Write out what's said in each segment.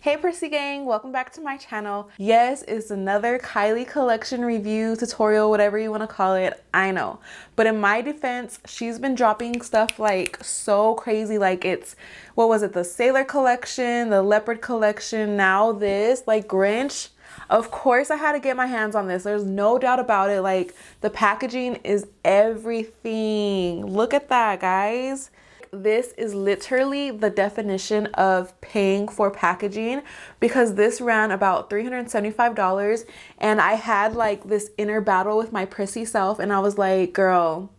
Hey Prissy gang, welcome back to my channel. Yes, it's another Kylie collection review, tutorial, whatever you want to call it. I know. But in my defense, she's been dropping stuff like so crazy. Like it's, what was it? The Sailor collection, the Leopard collection, now this, like Grinch. Of course I had to get my hands on this. There's no doubt about it. Like the packaging is everything. Look at that, guys. This is literally the definition of paying for packaging, because this ran about $375 and I had like this inner battle with my prissy self and I was like, girl,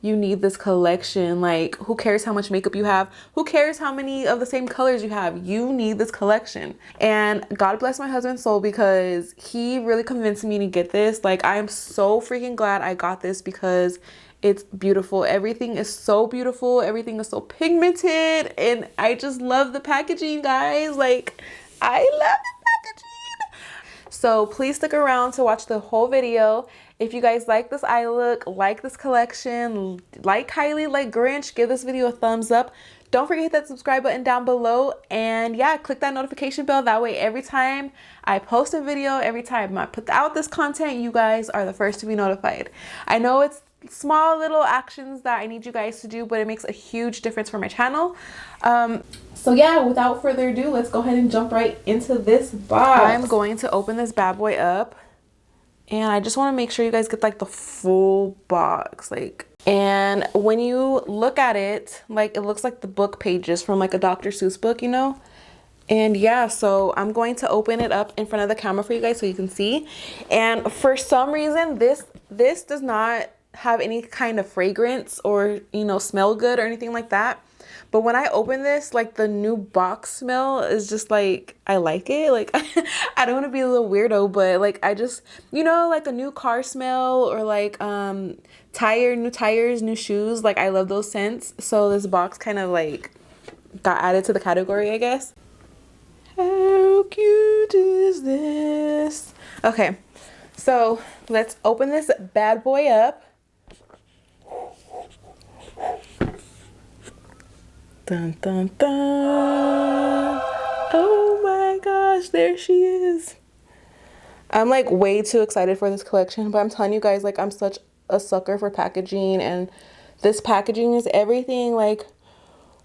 you need this collection. Like, who cares how much makeup you have? Who cares how many of the same colors you have? You need this collection. And God bless my husband's soul, because he really convinced me to get this. Like, I am so freaking glad I got this because it's beautiful. Everything is so beautiful. Everything is so pigmented. And I just love the packaging, guys. Like, I love the packaging. So please stick around to watch the whole video. If you guys like this eye look, like this collection, like Kylie, like Grinch, give this video a thumbs up. Don't forget to hit that subscribe button down below. And yeah, click that notification bell. That way, every time I post a video, every time I put out this content, you guys are the first to be notified. I know it's small little actions that I need you guys to do, but it makes a huge difference for my channel. So yeah, without further ado, let's go ahead and jump right into this box. I'm going to open this bad boy up, and I just want to make sure you guys get like the full box. Like, and when you look at it, like it looks like the book pages from like a Dr. Seuss book, you know? And yeah, so I'm going to open it up in front of the camera for you guys so you can see. And for some reason, this does not have any kind of fragrance or, you know, smell good or anything like that. But when I open this, like the new box smell is just like, I like it. Like, I don't want to be a little weirdo, but like, I just, you know, like a new car smell or like new tires, new shoes. Like, I love those scents. So this box kind of like got added to the category, I guess. How cute is this? Okay, so let's open this bad boy up. Dun, dun, dun. Oh my gosh, there she is. I'm like way too excited for this collection, but I'm telling you guys, like I'm such a sucker for packaging, and this packaging is everything. Like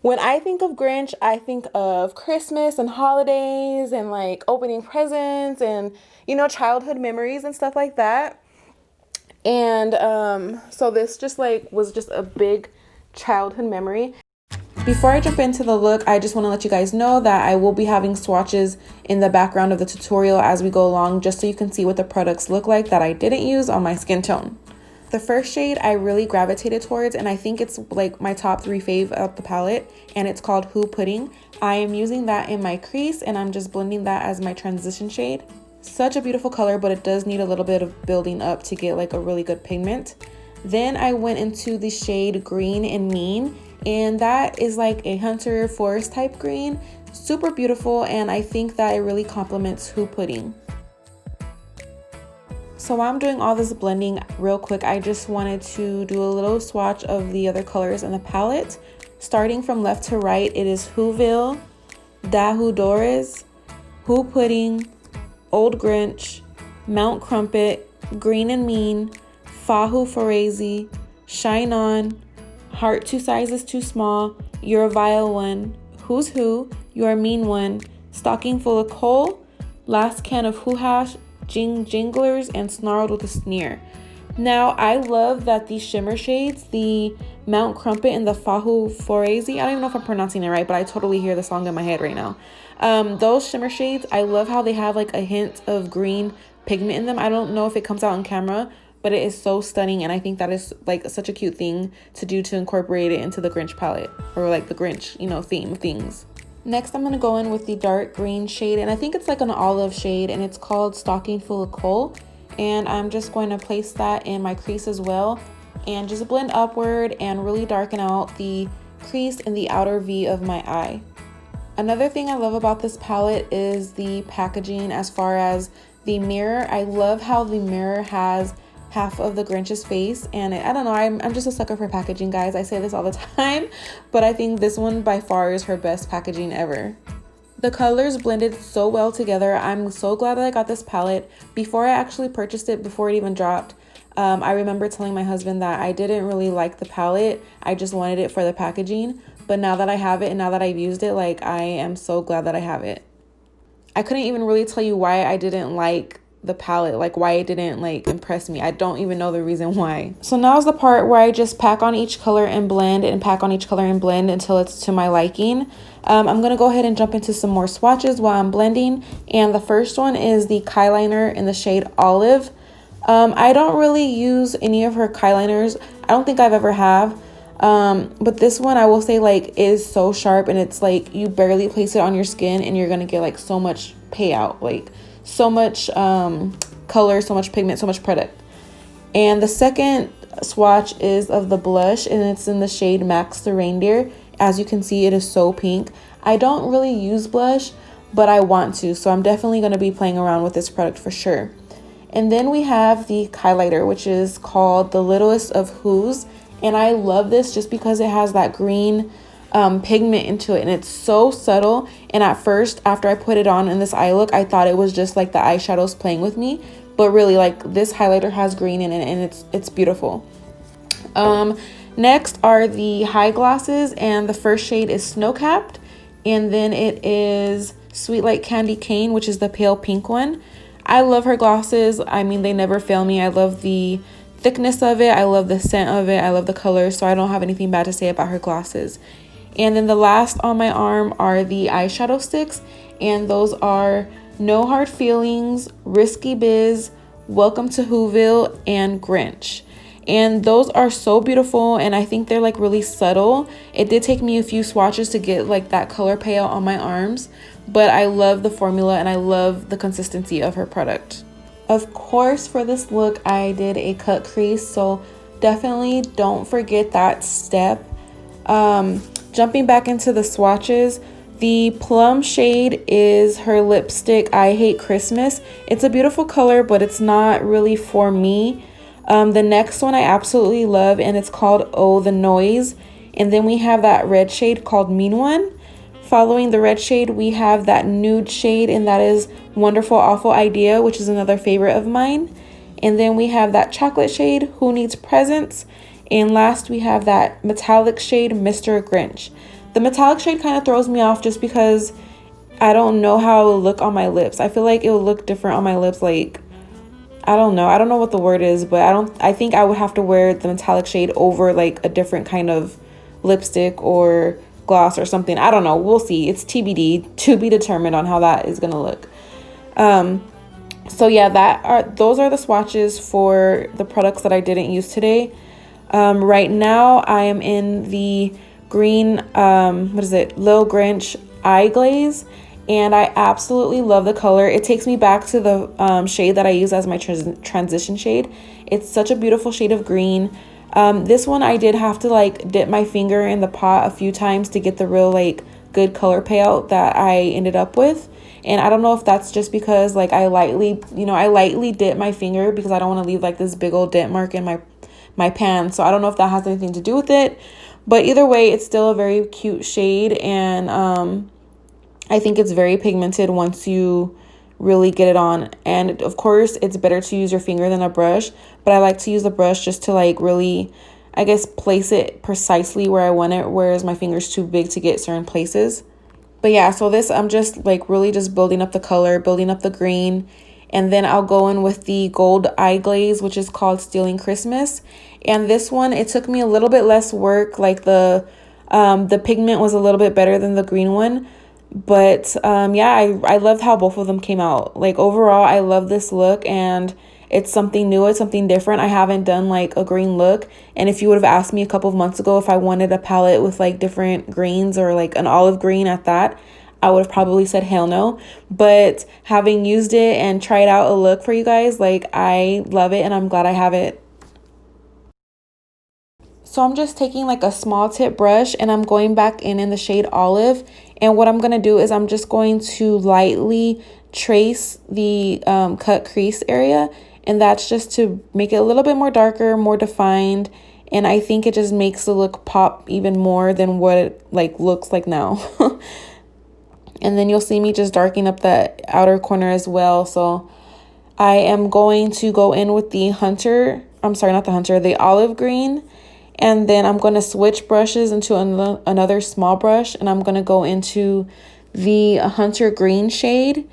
when I think of Grinch, I think of Christmas and holidays and like opening presents and, you know, childhood memories and stuff like that. And so this just like was just a big childhood memory. Before I jump into the look, I just want to let you guys know that I will be having swatches in the background of the tutorial as we go along, just so you can see what the products look like that I didn't use on my skin tone. The first shade I really gravitated towards, and I think it's like my top 3 fave of the palette, and it's called Who Pudding. I am using that in my crease, and I'm just blending that as my transition shade. Such a beautiful color, but it does need a little bit of building up to get like a really good pigment. Then I went into the shade Green and Mean, and that is like a hunter forest type green. Super beautiful, and I think that it really complements Who Pudding. So while I'm doing all this blending real quick, I just wanted to do a little swatch of the other colors in the palette. Starting from left to right, it is Whoville, Dahu Doris, Who Pudding, Old Grinch, Mount Crumpet, Green and Mean, Fahu Forezi, Shine On, Heart 2 sizes too small, You're a Vile One, Who's Who, You're a Mean One, Stocking Full of Coal, Last Can of Who Hash, Jinglers, and Snarled with a Sneer. Now, I love that these shimmer shades, the Mount Crumpet and the Fahu Forezi, I don't even know if I'm pronouncing it right, but I totally hear the song in my head right now. Those shimmer shades, I love how they have like a hint of green pigment in them. I don't know if it comes out on camera, but it is so stunning, and I think that is like such a cute thing to do to incorporate it into the Grinch palette, or like the Grinch, you know, theme of things. Next, I'm going to go in with the dark green shade, and I think it's like an olive shade, and it's called Stocking Full of Coal. And I'm just going to place that in my crease as well, and just blend upward and really darken out the crease in the outer V of my eye. Another thing I love about this palette is the packaging as far as the mirror. I love how the mirror has half of the Grinch's face, and I don't know, I'm just a sucker for packaging, guys. I say this all the time, but I think this one by far is her best packaging ever. The colors blended so well together. I'm so glad that I got this palette. Before I actually purchased it, before it even dropped, I remember telling my husband that I didn't really like the palette. I just wanted it for the packaging. But now that I have it and now that I've used it, like, I am so glad that I have it. I couldn't even really tell you why I didn't like the palette, like why it didn't like impress me. I don't even know the reason why. So now is the part where I just pack on each color and blend and pack on each color and blend until it's to my liking. I'm gonna go ahead and jump into some more swatches while I'm blending, and the first one is the Kyliner in the shade Olive. I don't really use any of her Kyliners. I don't think I've ever have. But this one I will say like is so sharp, and it's like you barely place it on your skin and you're gonna get like so much payout, like so much color, so much pigment, so much product. And the second swatch is of the blush, and it's in the shade Max the Reindeer. As you can see, it is so pink. I don't really use blush, but I want to, so I'm definitely going to be playing around with this product for sure. And then we have the highlighter, which is called the Littlest of Who's, and I love this just because it has that green pigment into it, and it's so subtle. And at first, after I put it on in this eye look, I thought it was just like the eyeshadows playing with me, but really like this highlighter has green in it, and it's beautiful. Next are the high glosses, and the first shade is Snow Capped, and then it is Sweet Like Candy Cane, which is the pale pink one. I love her glosses. I mean, they never fail me. I love the thickness of it. I love the scent of it. I love the color, so I don't have anything bad to say about her glosses. And then the last on my arm are the eyeshadow sticks, and those are No Hard Feelings, Risky Biz, Welcome to Whoville, and Grinch. And those are so beautiful, and I think they're like really subtle. It did take me a few swatches to get like that color payout on my arms, but I love the formula and I love the consistency of her product. Of course, for this look, I did a cut crease, so definitely don't forget that step. Jumping back into the swatches, the plum shade is her lipstick I Hate Christmas. It's a beautiful color, but it's not really for me. The next one I absolutely love, and it's called Oh the Noise. And then we have that red shade called Mean One. Following the red shade, we have that nude shade, and that is Wonderful Awful Idea, which is another favorite of mine. And then we have that chocolate shade, Who Needs Presents. And last, we have that metallic shade, Mr. Grinch. The metallic shade kind of throws me off just because I don't know how it will look on my lips. I feel like it will look different on my lips, like I don't know what the word is, but I think I would have to wear the metallic shade over like a different kind of lipstick or gloss or something. I don't know. We'll see. It's TBD, to be determined on how that is going to look. So yeah, those are the swatches for the products that I didn't use today. Right now I am in the green, Lil Grinch eye glaze. And I absolutely love the color. It takes me back to the shade that I use as my transition shade. It's such a beautiful shade of green. This one I did have to like dip my finger in the pot a few times to get the real like good color payout that I ended up with. And I don't know if that's just because like I lightly dip my finger because I don't want to leave like this big old dent mark in my pan. So I don't know if that has anything to do with it. But either way, it's still a very cute shade, and I think it's very pigmented once you really get it on. And of course, it's better to use your finger than a brush, but I like to use the brush just to like really, I guess, place it precisely where I want it, whereas my finger's too big to get certain places. But yeah, so this, I'm just like really just building up the color, building up the green, and then I'll go in with the gold eye glaze, which is called Stealing Christmas. And this one, it took me a little bit less work. Like the pigment was a little bit better than the green one. But yeah, I loved how both of them came out. Like overall, I love this look, and it's something new, it's something different. I haven't done like a green look, and if you would have asked me a couple of months ago if I wanted a palette with like different greens or like an olive green at that, I would have probably said hell no. But having used it and tried out a look for you guys, like I love it and I'm glad I have it. So I'm just taking like a small tip brush and I'm going back in the shade Olive. And what I'm going to do is I'm just going to lightly trace the cut crease area. And that's just to make it a little bit more darker, more defined. And I think it just makes the look pop even more than what it like looks like now. And then you'll see me just darkening up the outer corner as well. So I am going to go in with the the olive green. And then I'm going to switch brushes into another small brush. And I'm going to go into the hunter green shade.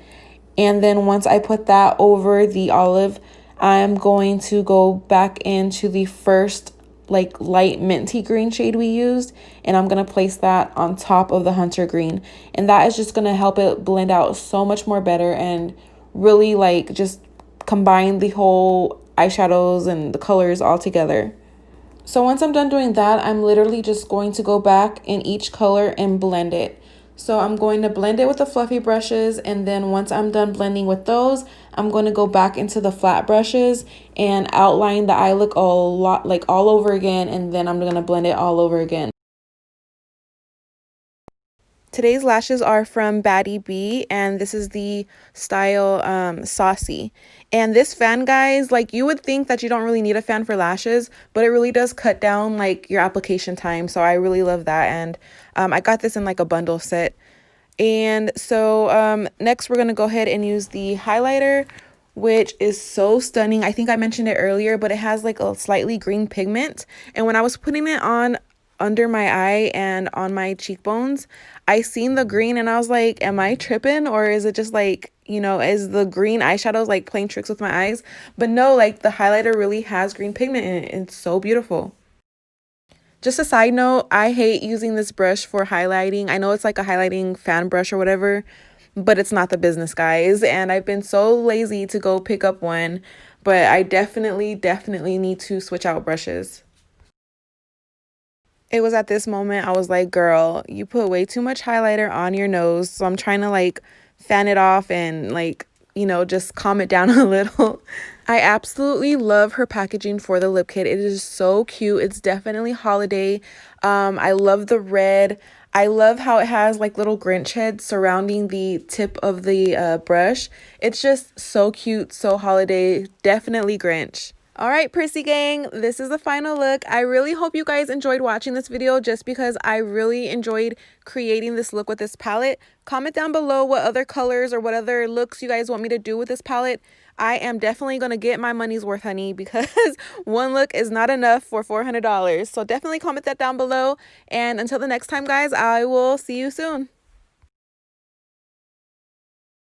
And then once I put that over the olive, I'm going to go back into the first like light minty green shade we used, and I'm going to place that on top of the hunter green, and that is just going to help it blend out so much more better and really like just combine the whole eyeshadows and the colors all together. So once I'm done doing that, I'm literally just going to go back in each color and blend it. So I'm going to blend it with the fluffy brushes, and then once I'm done blending with those, I'm going to go back into the flat brushes and outline the eye look a lot, like all over again, and then I'm going to blend it all over again. Today's lashes are from Baddie B, and this is the style Saucy. And this fan, guys, like you would think that you don't really need a fan for lashes, but it really does cut down like your application time. So I really love that. And I got this in like a bundle set. And so next we're going to go ahead and use the highlighter, which is so stunning. I think I mentioned it earlier, but it has like a slightly green pigment. And when I was putting it on under my eye and on my cheekbones, I seen the green and I was like, am I tripping, or is it just like, you know, is the green eyeshadows like playing tricks with my eyes? But no, like the highlighter really has green pigment in it. It's so beautiful. Just a side note, I hate using this brush for highlighting. I know it's like a highlighting fan brush or whatever, but it's not the business, guys. And I've been so lazy to go pick up one, but I definitely need to switch out brushes. It was at this moment I was like, girl, you put way too much highlighter on your nose. So I'm trying to like fan it off and like, you know, just calm it down a little. I absolutely love her packaging for the lip kit. It is so cute. It's definitely holiday. I love the red. I love how it has like little Grinch heads surrounding the tip of the brush. It's just so cute, so holiday. Definitely Grinch. All right, Prissy gang, this is the final look. I really hope you guys enjoyed watching this video just because I really enjoyed creating this look with this palette. Comment down below what other colors or what other looks you guys want me to do with this palette. I am definitely going to get my money's worth, honey, because one look is not enough for $400. So definitely comment that down below. And until the next time, guys, I will see you soon.